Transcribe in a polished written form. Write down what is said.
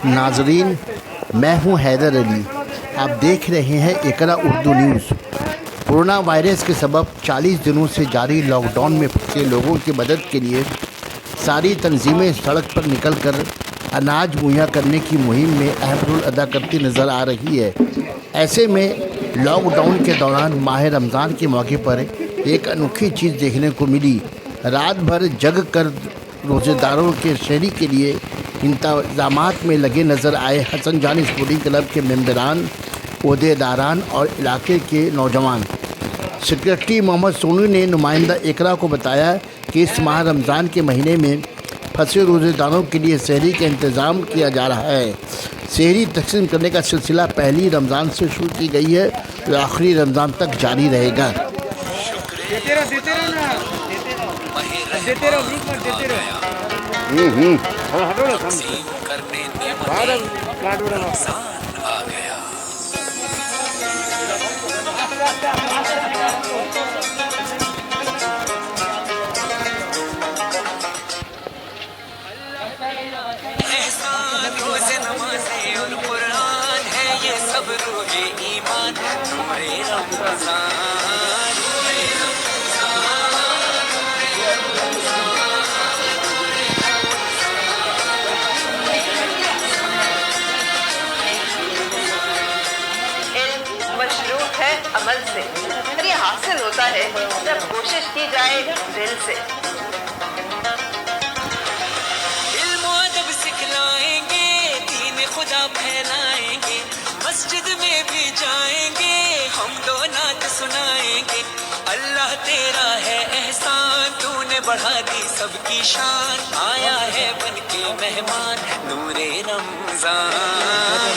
नाजरीन, मैं हूं हैदर अली। आप देख रहे हैं इकरा उर्दू न्यूज़। कोरोना वायरस के सबब 40 दिनों से जारी लॉकडाउन में फंसे लोगों की मदद के लिए सारी तंजीमें सड़क पर निकलकर अनाज मुहैया करने की मुहिम में अहम रोल अदा करती नज़र आ रही है। ऐसे में लॉकडाउन के दौरान माह रमज़ान के मौके पर एक अनोखी चीज़ देखने को मिली। रात भर जग कर रोज़ेदारों के शहरी के लिए इंतज़ामात में लगे नज़र आए हसन जान स्पोर्टिंग क्लब के मेंबरान, ओहदेदारान और इलाके के नौजवान। सेक्रेटरी मोहम्मद सोनू ने नुमाइंदा इकरा को बताया कि इस माह रमज़ान के महीने में फंसे रोज़ेदारों के लिए सहरी का इंतज़ाम किया जा रहा है। सहरी तकसीम करने का सिलसिला पहली रमज़ान से शुरू की गई है जो आखिरी रमज़ान तक जारी रहेगा। अमल से और ये हासिल होता है जब कोशिश की जाए दिल से। इल्म अदब सिखलाएंगे, दीन खुदा फैलाएंगे, मस्जिद में भी जाएंगे, हम दो नात सुनाएंगे। अल्लाह तेरा है एहसान, तूने बढ़ा दी सबकी शान, आया है बन के मेहमान नूरे रमजान।